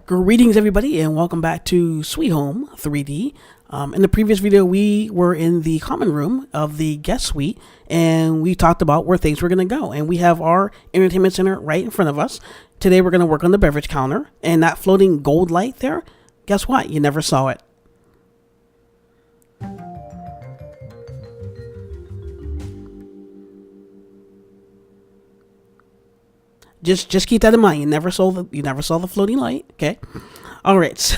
Greetings everybody and welcome back to Sweethome 3D. In the previous video we were in the common room of the guest suite and we talked about where things were going to go, and we have our entertainment center right in front of us. Today we're going to work on the beverage counter, and that floating gold light there, guess what? You never saw it. Just keep that in mind. You never saw the floating light. Okay. All right.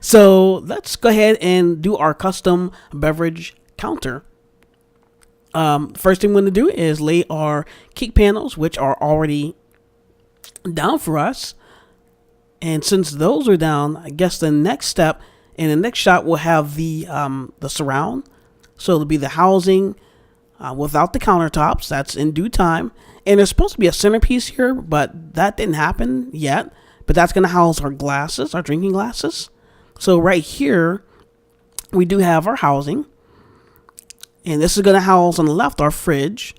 So let's go ahead and do our custom beverage counter. First thing we're going to do is lay our cake panels, which are already down for us. And since those are down, I guess the next step in the next shot we'll have the surround. So it'll be the housing without the countertops. That's in due time. And there's supposed to be a centerpiece here, but that didn't happen yet. But that's going to house our glasses, our drinking glasses. So right here, we do have our housing. And this is going to house on the left our fridge.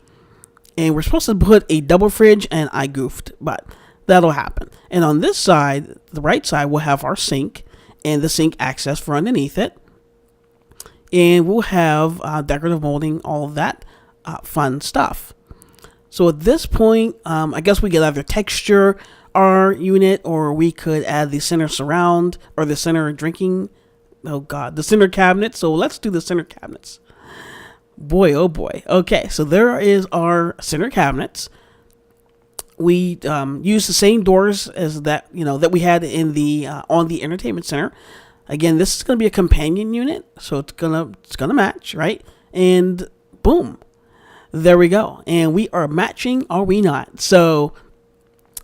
And we're supposed to put a double fridge, and I goofed, but that'll happen. And on this side, the right side, we'll have our sink and the sink access for underneath it. And we'll have decorative molding, all of that fun stuff. So at this point, I guess we could either texture our unit, or we could add the center surround or the center drinking. Oh God, the center cabinet. So let's do the center cabinets. Boy, oh boy. Okay, so there is our center cabinets. We use the same doors as that that we had in the on the entertainment center. Again, this is going to be a companion unit, so it's gonna match, right? And boom. There we go. And we are matching, are we not? So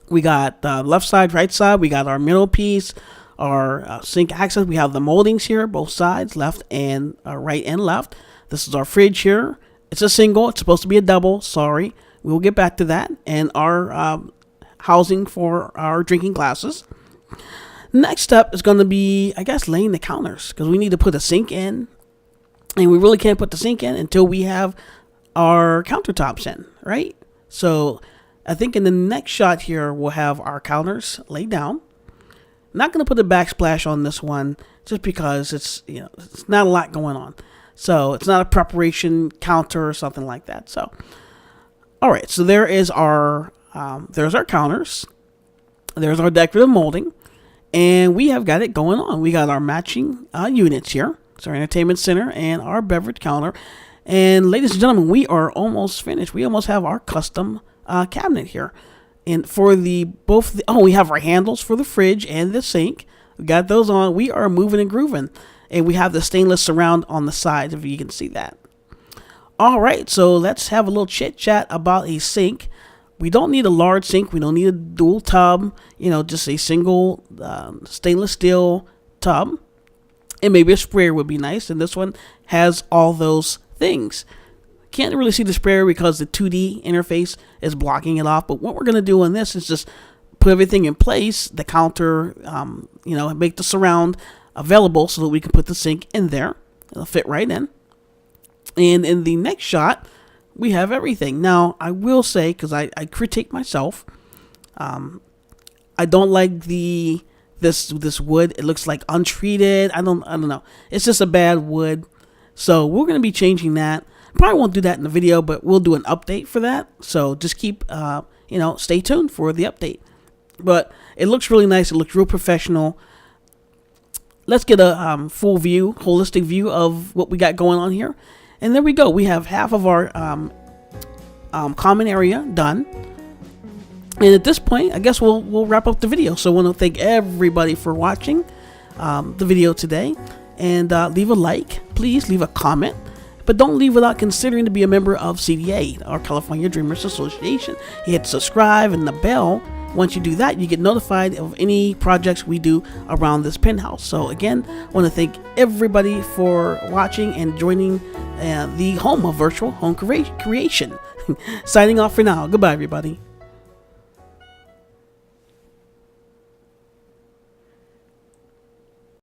we got left side, right side. We got our middle piece, our sink access. We have the moldings here, both sides, left and right and left. This is our fridge here. It's a single. It's supposed to be a double. Sorry. We will get back to that. And our housing for our drinking glasses. Next step is going to be, I guess, laying the counters, because we need to put a sink in. And we really can't put the sink in until we have our countertops in, right? So I think in the next shot here, we'll have our counters laid down. Not going to put a backsplash on this one just because it's not a lot going on. So it's not a preparation counter or something like that. So, all right. So there is there's our counters. There's our decorative molding. And we have got it going on. We got our matching units here. It's our entertainment center and our beverage counter. And ladies and gentlemen, we are almost finished. We almost have our custom cabinet here. And for we have our handles for the fridge and the sink. We got those on. We are moving and grooving. And we have the stainless surround on the side, if you can see that. All right, so let's have a little chit chat about a sink. We don't need a large sink. We don't need a dual tub. Just a single stainless steel tub. And maybe a sprayer would be nice. And this one has all those things. Can't really see the sprayer because the 2D interface is blocking it off. But what we're going to do on this is just put everything in place. The counter, make the surround available so that we can put the sink in there. It'll fit right in. And in the next shot, we have everything. Now, I will say, because I critique myself, I don't like this wood. It looks like untreated. I don't know. It's just a bad wood. So we're going to be changing that. Probably won't do that in the video, but we'll do an update for that. So just keep, stay tuned for the update. But it looks really nice. It looks real professional. Let's get a full view, holistic view of what we got going on here. And there we go. We have half of our common area done. And at this point, I guess we'll wrap up the video. So I want to thank everybody for watching the video today. And leave a like. Please leave a comment. But don't leave without considering to be a member of CDA, our California Dreamers Association. You hit subscribe and the bell. Once you do that, you get notified of any projects we do around this penthouse. So again, I want to thank everybody for watching and joining the home of virtual home creation. Signing off for now. Goodbye, everybody.